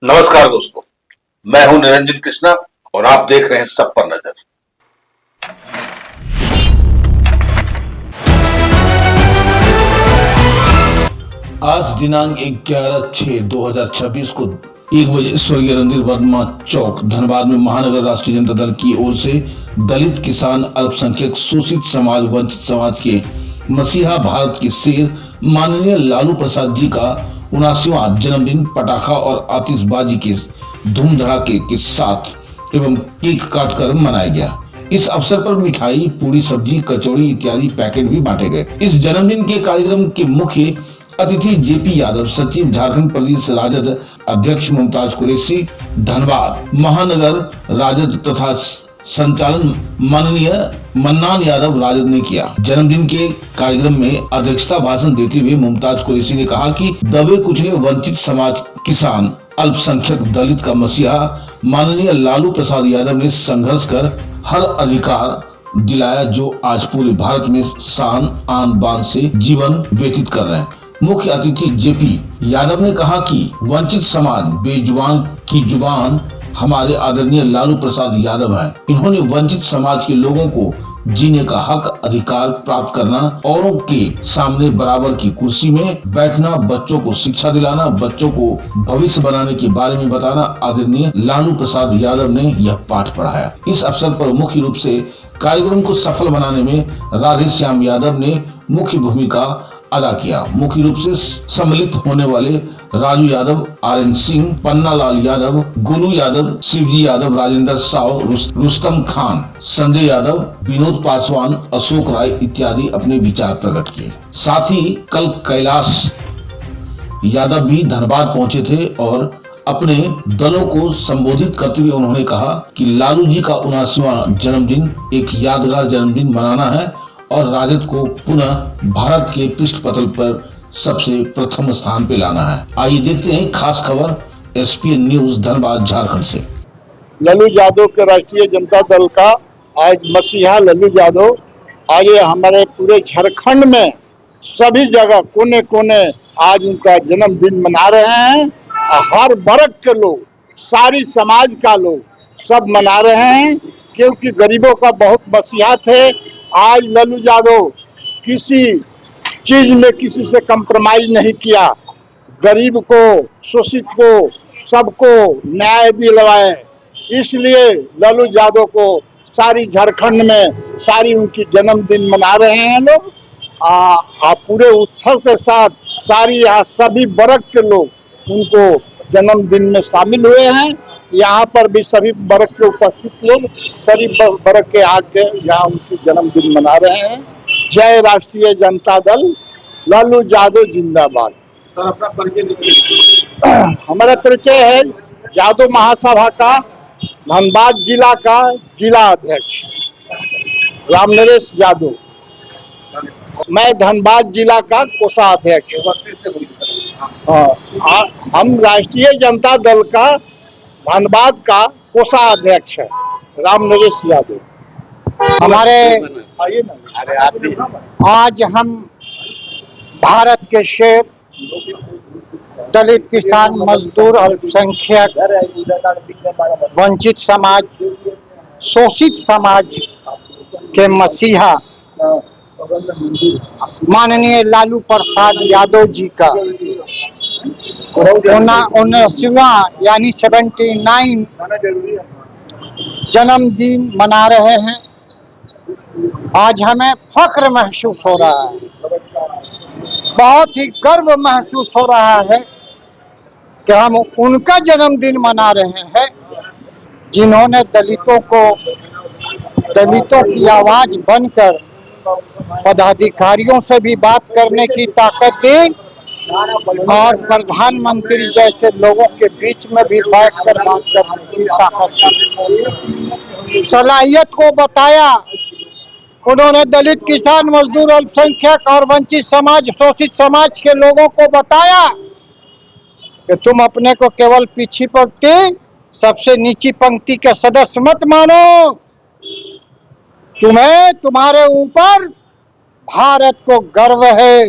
नमस्कार दोस्तों, मैं हूं निरंजन कृष्णा और आप देख रहे हैं सब पर नजर। आज दिनांक 11/6/2026 को 1 बजे स्वर्गीय रणधीर वर्मा चौक धनबाद में महानगर राष्ट्रीय जनता दल की ओर से दलित, किसान, अल्पसंख्यक, शोषित समाज, वंचित समाज के मसीहा, भारत के शेर माननीय लालू प्रसाद जी का 79वां जन्मदिन पटाखा और आतिशबाजी के धूम धड़ाके के साथ एवं केक काटकर मनाया गया। इस अवसर पर मिठाई, पूरी, सब्जी, कचौड़ी इत्यादि पैकेट भी बांटे गए। इस जन्मदिन के कार्यक्रम के मुख्य अतिथि जेपी यादव, सचिव झारखंड प्रदेश राजद अध्यक्ष मुमताज कुरैशी, धनबाद महानगर राजद तथा संचालन माननीय मन्नान यादव राजद ने किया। जन्मदिन के कार्यक्रम में अध्यक्षता भाषण देते हुए मुमताज कुरैशी ने कहा कि दबे कुचले वंचित समाज, किसान, अल्पसंख्यक, दलित का मसीहा माननीय लालू प्रसाद यादव ने संघर्ष कर हर अधिकार दिलाया, जो आज पूरे भारत में शान आन बान से जीवन व्यतीत कर रहे हैं। मुख्य अतिथि जेपी यादव ने कहा कि वंचित समाज, बेजुबान की जुबान हमारे आदरणीय लालू प्रसाद यादव हैं। इन्होंने वंचित समाज के लोगों को जीने का हक, अधिकार प्राप्त करना, औरों के सामने बराबर की कुर्सी में बैठना, बच्चों को शिक्षा दिलाना, बच्चों को भविष्य बनाने के बारे में बताना, आदरणीय लालू प्रसाद यादव ने यह पाठ पढ़ाया। इस अवसर पर मुख्य रूप से कार्यक्रम को सफल बनाने में राधे श्याम यादव ने मुख्य भूमिका अदा किया। मुख्य रूप से सम्मिलित होने वाले राजू यादव, आरएन सिंह, पन्ना लाल यादव, गोलू यादव, शिवजी यादव, राजेंद्र साव, रुस्तम खान, संजय यादव, विनोद पासवान, अशोक राय इत्यादि अपने विचार प्रकट किए। साथ ही कल कैलाश यादव भी धनबाद पहुंचे थे और अपने दलों को संबोधित करते हुए उन्होंने कहा कि लालू जी का 79वां जन्मदिन एक यादगार जन्मदिन मनाना है और राजद को पुनः भारत के पृष्ठ पटल पर सबसे प्रथम स्थान पे लाना है। आइए देखते हैं खास खबर एसपीएन न्यूज धनबाद झारखंड से। लालू यादव के राष्ट्रीय जनता दल का आज मसीहा लालू यादव आज हमारे पूरे झारखंड में सभी जगह कोने कोने आज उनका जन्मदिन मना रहे हैं। हर वर्ग के लोग, सारी समाज का लोग सब मना रहे हैं, क्योंकि गरीबों का बहुत मसीहा थे। आज लालू यादव किसी चीज में किसी से कंप्रोमाइज नहीं किया, गरीब को, शोषित को, सबको न्याय दिलवाए। इसलिए लालू यादव को सारी झारखंड में सारी उनकी जन्मदिन मना रहे हैं लोग। पूरे उत्सव के साथ सारी सभी वर्ग के लोग उनको जन्मदिन में शामिल हुए हैं। यहाँ पर भी सभी वर्ग के उपस्थित लोग सभी वर्ग के आके यहाँ उनकी जन्मदिन मना रहे हैं। जय राष्ट्रीय जनता दल, लालू यादव जिंदाबाद। सर, अपना परिचय। हमारा परिचय है यादव महासभा का धनबाद जिला का जिला अध्यक्ष रामनरेश यादव। मैं धनबाद जिला का कोषाध्यक्ष। हम राष्ट्रीय जनता दल का धनबाद का कोषाध्यक्ष है रामनरेश यादव। हमारे आज हम भारत के शेर, दलित, किसान, मजदूर, अल्पसंख्यक, वंचित समाज, शोषित समाज के मसीहा माननीय लालू प्रसाद यादव जी का 79वां यानी 79 जन्मदिन मना रहे हैं। आज हमें फख्र महसूस हो रहा है, बहुत ही गर्व महसूस हो रहा है कि हम उनका जन्मदिन मना रहे हैं जिन्होंने दलितों की आवाज बनकर पदाधिकारियों से भी बात करने की ताकत दी और प्रधानमंत्री जैसे लोगों के बीच में भी बैठकर बात करने की ताकत दी, सलाहियत को बताया। उन्होंने दलित, किसान, मजदूर, अल्पसंख्यक और वंचित समाज, शोषित समाज के लोगों को बताया कि तुम अपने को केवल पीछी पंक्ति, सबसे नीची पंक्ति के सदस्य मत मानो। तुम्हें तुम्हारे ऊपर भारत को गर्व है,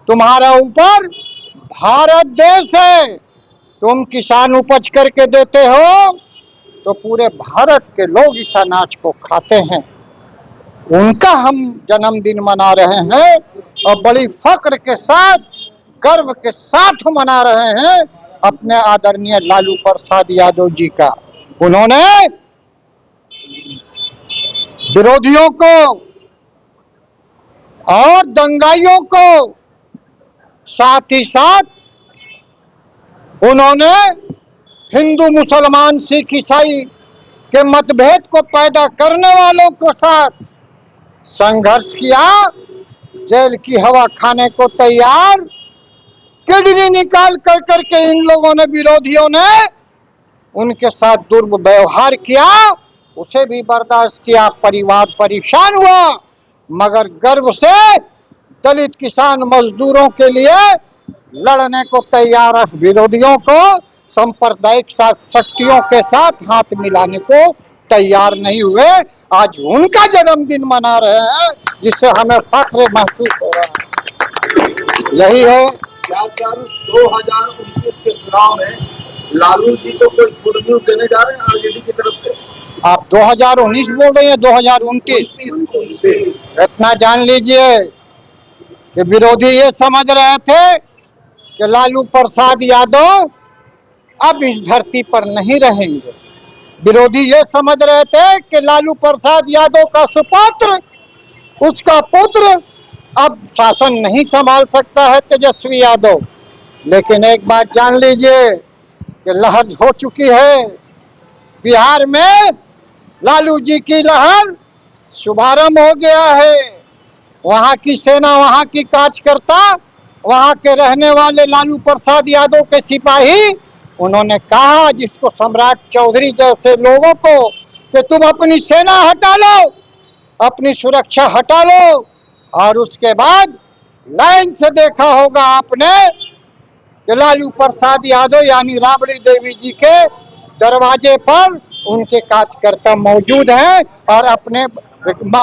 तुम्हारा ऊपर भारत देश है। तुम किसान उपज करके देते हो तो पूरे भारत के लोग इस अनाज को खाते हैं। उनका हम जन्मदिन मना रहे हैं और बड़ी फक्र के साथ, गर्व के साथ मना रहे हैं अपने आदरणीय लालू प्रसाद यादव जी का। उन्होंने विरोधियों को और दंगाइयों को, साथ ही साथ उन्होंने हिंदू मुसलमान सिख ईसाई के मतभेद को पैदा करने वालों के साथ संघर्ष किया, जेल की हवा खाने को तैयार, किडनी निकाल कर करके इन लोगों ने, विरोधियों ने उनके साथ दुर्व्यवहार किया, उसे भी बर्दाश्त किया। परिवार परेशान हुआ, मगर गर्व से दलित किसान मजदूरों के लिए लड़ने को तैयार है। विरोधियों को सांप्रदायिक शक्तियों के साथ हाथ मिलाने को तैयार नहीं हुए। आज उनका जन्मदिन मना रहे हैं, जिससे हमें फख्र महसूस हो रहा है। यही है। क्या सर 2029 के चुनाव में लालू जी को कोई गुड न्यूज देने जा रहे हैं आरजेडी की तरफ से? आप 2019 बोल रहे हैं, 2029? इतना जान लीजिए कि विरोधी ये समझ रहे थे कि लालू प्रसाद यादव अब इस धरती पर नहीं रहेंगे। विरोधी ये समझ रहे थे कि लालू प्रसाद यादव का सुपुत्र, उसका पुत्र अब शासन नहीं संभाल सकता है, तेजस्वी यादव। लेकिन एक बात जान लीजिए कि लहर हो चुकी है बिहार में। लालू जी की लहर शुभारंभ हो गया है। वहां की सेना, वहां की कार्यकर्ता, वहां के रहने वाले लालू प्रसाद यादव के सिपाही, उन्होंने कहा जिसको सम्राट चौधरी जैसे लोगों को कि तुम अपनी सेना हटा लो, अपनी सुरक्षा हटा लो। और उसके बाद लाइन से देखा होगा आपने कि लालू प्रसाद यादव यानी राबड़ी देवी जी के दरवाजे पर उनके कार्यकर्ता मौजूद हैं और अपने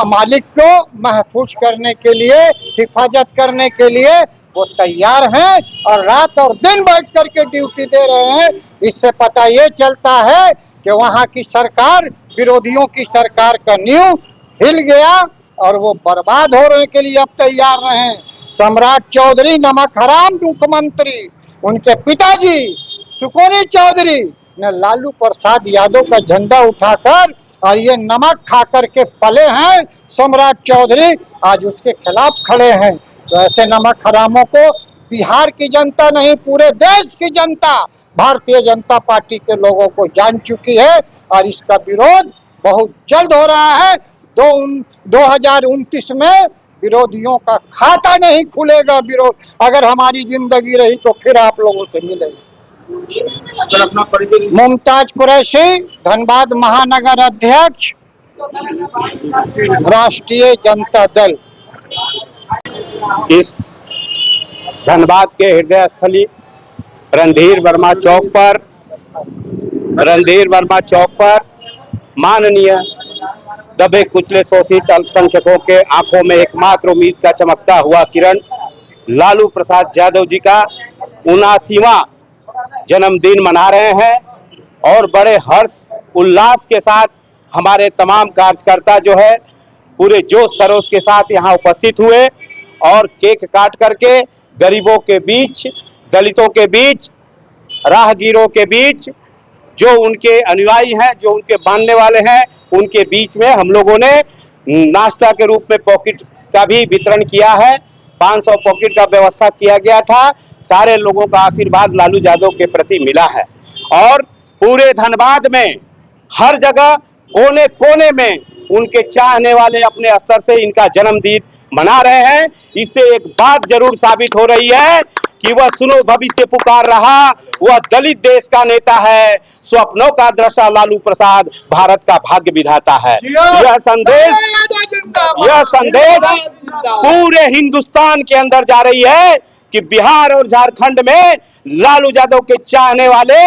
मालिक को महफूज करने के लिए, हिफाजत करने के लिए वो तैयार हैं और रात और दिन बैठ करके ड्यूटी दे रहे हैं। इससे पता ये चलता है कि वहां की सरकार, विरोधियों की सरकार का नींव हिल गया और वो बर्बाद होने के लिए अब तैयार रहे। सम्राट चौधरी नमक हराम मुख्यमंत्री, उनके पिताजी सुकोनी चौधरी ने लालू प्रसाद यादव का झंडा उठाकर और ये नमक खा करके पले हैं। सम्राट चौधरी आज उसके खिलाफ खड़े हैं। तो ऐसे नमक हरामों को बिहार की जनता नहीं, पूरे देश की जनता भारतीय जनता पार्टी के लोगों को जान चुकी है और इसका विरोध बहुत जल्द हो रहा है। 2029 में विरोधियों का खाता नहीं खुलेगा। विरोध अगर हमारी जिंदगी रही तो फिर आप लोगों से मिलेगा। सर अपना परिचय। मुमताज कुरैशी, धनबाद महानगर अध्यक्ष, राष्ट्रीय जनता दल। इस धनबाद के हृदय स्थली रणधीर वर्मा चौक पर माननीय दबे कुचले शोषित अल्पसंख्यकों के आंखों में एकमात्र उम्मीद का चमकता हुआ किरण लालू प्रसाद यादव जी का 79वां जन्मदिन मना रहे हैं और बड़े हर्ष उल्लास के साथ हमारे तमाम कार्यकर्ता जो है पूरे जोश खरोश के साथ यहाँ उपस्थित हुए और केक काट करके गरीबों के बीच, दलितों के बीच, राहगीरों के बीच, जो उनके अनुयायी हैं, जो उनके मानने वाले हैं, उनके बीच में हम लोगों ने नाश्ता के रूप में पॉकेट का भी वितरण किया है। 500 पॉकेट का व्यवस्था किया गया था। सारे लोगों का आशीर्वाद लालू यादव के प्रति मिला है और पूरे धनबाद में हर जगह कोने कोने में उनके चाहने वाले अपने स्तर से इनका जन्मदिन मना रहे हैं। इससे एक बात जरूर साबित हो रही है कि वह सुनो भविष्य पुकार रहा, वह दलित देश का नेता है, स्वप्नों का दृष्टा लालू प्रसाद भारत का भाग्य विधाता है। यह संदेश पूरे हिंदुस्तान के अंदर जा रही है कि बिहार और झारखंड में लालू यादव के चाहने वाले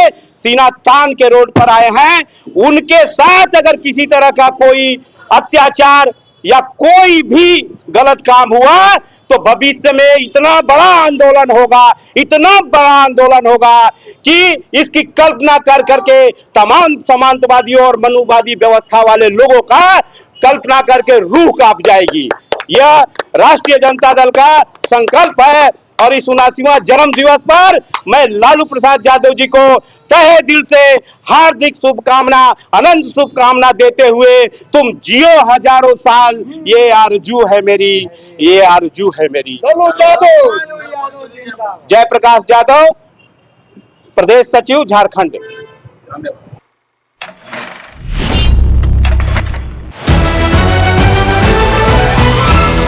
सीना तान के रोड पर आए हैं। उनके साथ अगर किसी तरह का कोई अत्याचार या कोई भी गलत काम हुआ तो भविष्य में इतना बड़ा आंदोलन होगा, इतना बड़ा आंदोलन होगा कि इसकी कल्पना कर करके तमाम समांतवादियों और मनुवादी व्यवस्था वाले लोगों का कल्पना करके रूह कांप जाएगी। यह राष्ट्रीय जनता दल का संकल्प है और इस 79वां जन्म दिवस पर मैं लालू प्रसाद यादव जी को तहे दिल से हार्दिक शुभकामना, अनंत शुभकामना देते हुए तुम जियो हजारों साल, ये आरजू है मेरी, ये आरजू है मेरी। जय प्रकाश यादव, प्रदेश सचिव झारखंड।